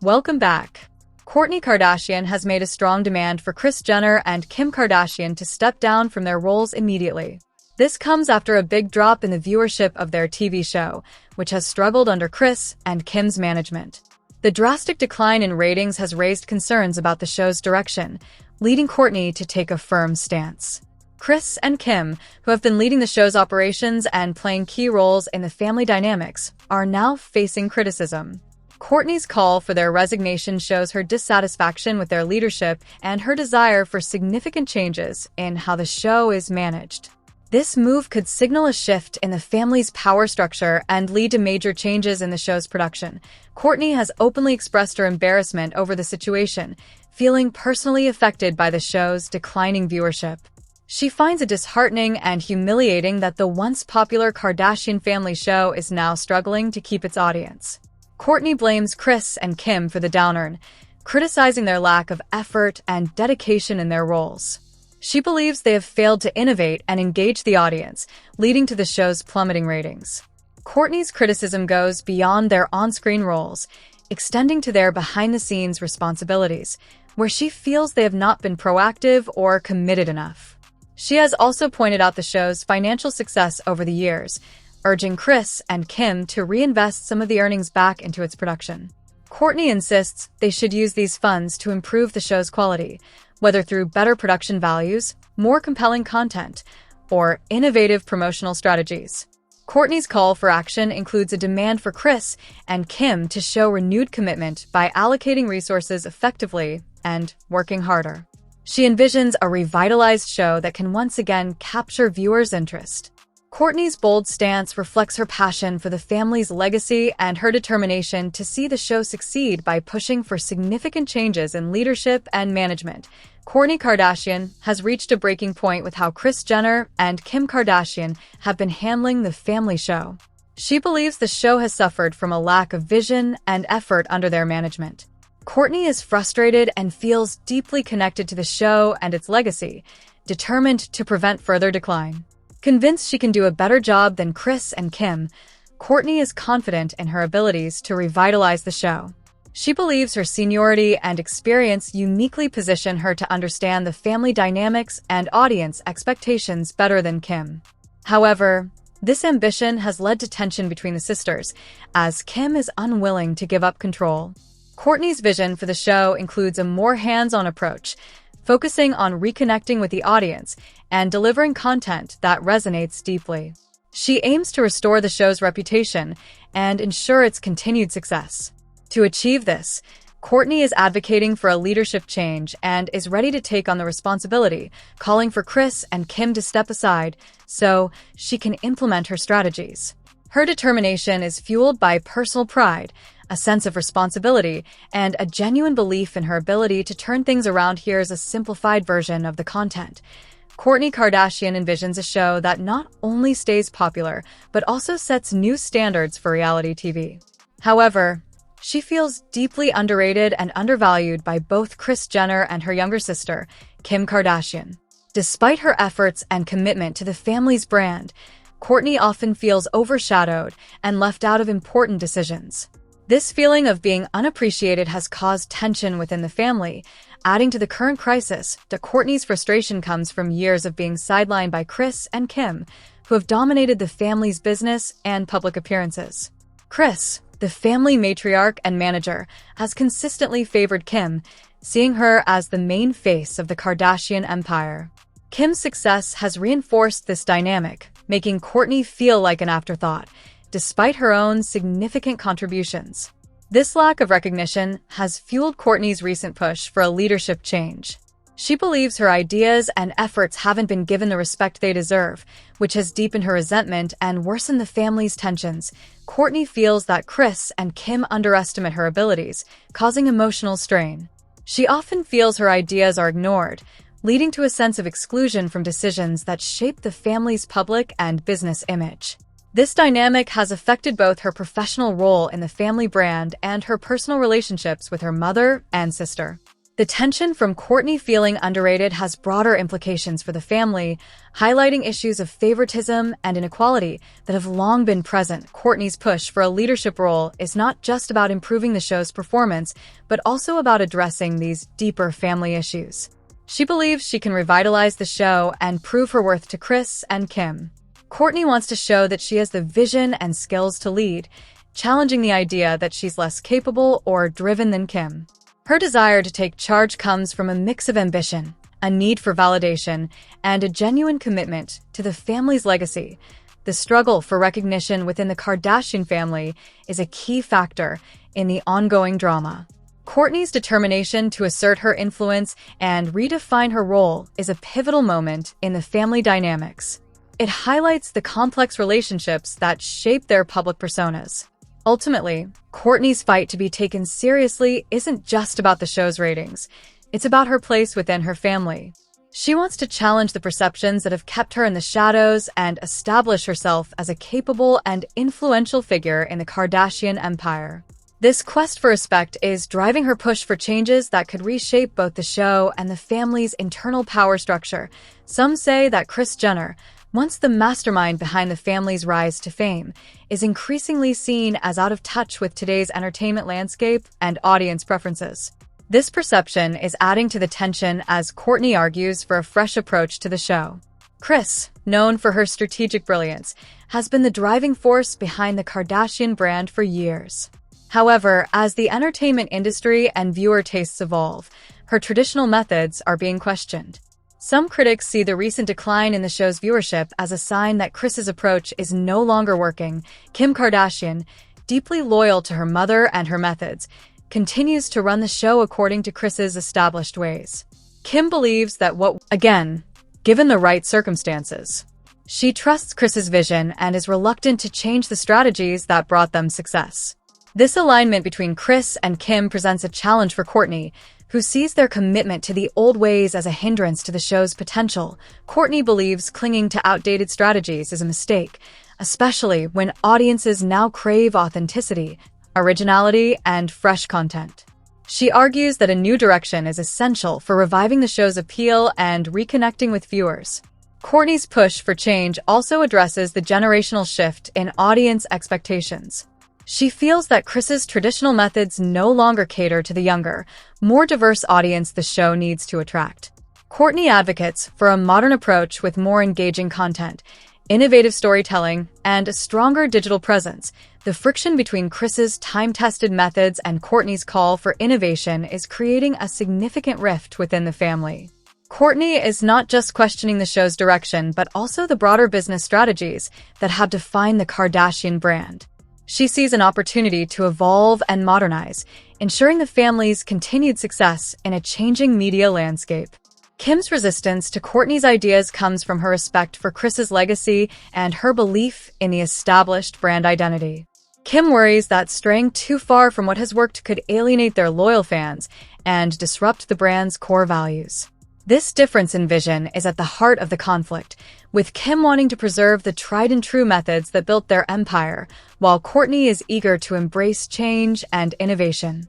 Welcome back. Kourtney Kardashian has made a strong demand for Kris Jenner and Kim Kardashian to step down from their roles immediately. This comes after a big drop in the viewership of their TV show, which has struggled under Kris and Kim's management. The drastic decline in ratings has raised concerns about the show's direction, leading Kourtney to take a firm stance. Kris and Kim, who have been leading the show's operations and playing key roles in the family dynamics, are now facing criticism. Kourtney's call for their resignation shows her dissatisfaction with their leadership and her desire for significant changes in how the show is managed. This move could signal a shift in the family's power structure and lead to major changes in the show's production. Kourtney has openly expressed her embarrassment over the situation, feeling personally affected by the show's declining viewership. She finds it disheartening and humiliating that the once popular Kardashian family show is now struggling to keep its audience. Kourtney blames Kris and Kim for the downturn, criticizing their lack of effort and dedication in their roles. She believes they have failed to innovate and engage the audience, leading to the show's plummeting ratings. Kourtney's criticism goes beyond their on-screen roles, extending to their behind-the-scenes responsibilities, where she feels they have not been proactive or committed enough. She has also pointed out the show's financial success over the years, urging Kris and Kim to reinvest some of the earnings back into its production. Kourtney insists they should use these funds to improve the show's quality, whether through better production values, more compelling content, or innovative promotional strategies. Kourtney's call for action includes a demand for Kris and Kim to show renewed commitment by allocating resources effectively and working harder. She envisions a revitalized show that can once again capture viewers' interest. Kourtney's bold stance reflects her passion for the family's legacy and her determination to see the show succeed by pushing for significant changes in leadership and management. Kourtney Kardashian has reached a breaking point with how Kris Jenner and Kim Kardashian have been handling the family show. She believes the show has suffered from a lack of vision and effort under their management. Kourtney is frustrated and feels deeply connected to the show and its legacy, determined to prevent further decline. Convinced she can do a better job than Kris and Kim, Kourtney is confident in her abilities to revitalize the show. She believes her seniority and experience uniquely position her to understand the family dynamics and audience expectations better than Kim. However, this ambition has led to tension between the sisters, as Kim is unwilling to give up control. Kourtney's vision for the show includes a more hands-on approach, focusing on reconnecting with the audience and delivering content that resonates deeply. She aims to restore the show's reputation and ensure its continued success. To achieve this, Kourtney is advocating for a leadership change and is ready to take on the responsibility, calling for Kris and Kim to step aside so she can implement her strategies. Her determination is fueled by personal pride, a sense of responsibility, and a genuine belief in her ability to turn things around. Here's a simplified version of the content. Kourtney Kardashian envisions a show that not only stays popular, but also sets new standards for reality TV. However, she feels deeply underrated and undervalued by both Kris Jenner and her younger sister, Kim Kardashian. Despite her efforts and commitment to the family's brand, Kourtney often feels overshadowed and left out of important decisions. This feeling of being unappreciated has caused tension within the family, adding to the current crisis. Kourtney's frustration comes from years of being sidelined by Kris and Kim, who have dominated the family's business and public appearances. Kris, the family matriarch and manager, has consistently favored Kim, seeing her as the main face of the Kardashian empire. Kim's success has reinforced this dynamic, making Kourtney feel like an afterthought, despite her own significant contributions. This lack of recognition has fueled Kourtney's recent push for a leadership change. She believes her ideas and efforts haven't been given the respect they deserve, which has deepened her resentment and worsened the family's tensions. Kourtney feels that Kris and Kim underestimate her abilities, causing emotional strain. She often feels her ideas are ignored, leading to a sense of exclusion from decisions that shape the family's public and business image. This dynamic has affected both her professional role in the family brand and her personal relationships with her mother and sister. The tension from Kourtney feeling underrated has broader implications for the family, highlighting issues of favoritism and inequality that have long been present. Kourtney's push for a leadership role is not just about improving the show's performance, but also about addressing these deeper family issues. She believes she can revitalize the show and prove her worth to Kris and Kim. Kourtney wants to show that she has the vision and skills to lead, challenging the idea that she's less capable or driven than Kim. Her desire to take charge comes from a mix of ambition, a need for validation, and a genuine commitment to the family's legacy. The struggle for recognition within the Kardashian family is a key factor in the ongoing drama. Kourtney's determination to assert her influence and redefine her role is a pivotal moment in the family dynamics. It highlights the complex relationships that shape their public personas. Ultimately, Kourtney's fight to be taken seriously isn't just about the show's ratings. It's about her place within her family. She wants to challenge the perceptions that have kept her in the shadows and establish herself as a capable and influential figure in the Kardashian empire. This quest for respect is driving her push for changes that could reshape both the show and the family's internal power structure. Some say that Kris Jenner, once the mastermind behind the family's rise to fame, is increasingly seen as out of touch with today's entertainment landscape and audience preferences. This perception is adding to the tension as Kourtney argues for a fresh approach to the show. Kris, known for her strategic brilliance, has been the driving force behind the Kardashian brand for years. However, as the entertainment industry and viewer tastes evolve, her traditional methods are being questioned. Some critics see the recent decline in the show's viewership as a sign that Kris's approach is no longer working. Kim Kardashian, deeply loyal to her mother and her methods, continues to run the show according to Kris's established ways. Kim believes that given the right circumstances, she trusts Kris's vision and is reluctant to change the strategies that brought them success. This alignment between Kris and Kim presents a challenge for Kourtney, who sees their commitment to the old ways as a hindrance to the show's potential. Kourtney believes clinging to outdated strategies is a mistake, especially when audiences now crave authenticity, originality, and fresh content. She argues that a new direction is essential for reviving the show's appeal and reconnecting with viewers. Kourtney's push for change also addresses the generational shift in audience expectations. She feels that Kris's traditional methods no longer cater to the younger, more diverse audience the show needs to attract. Kourtney advocates for a modern approach with more engaging content, innovative storytelling, and a stronger digital presence. The friction between Kris's time-tested methods and Kourtney's call for innovation is creating a significant rift within the family. Kourtney is not just questioning the show's direction, but also the broader business strategies that have defined the Kardashian brand. She sees an opportunity to evolve and modernize, ensuring the family's continued success in a changing media landscape. Kim's resistance to Kourtney's ideas comes from her respect for Kris's legacy and her belief in the established brand identity. Kim worries that straying too far from what has worked could alienate their loyal fans and disrupt the brand's core values. This difference in vision is at the heart of the conflict, with Kim wanting to preserve the tried-and-true methods that built their empire, while Kourtney is eager to embrace change and innovation.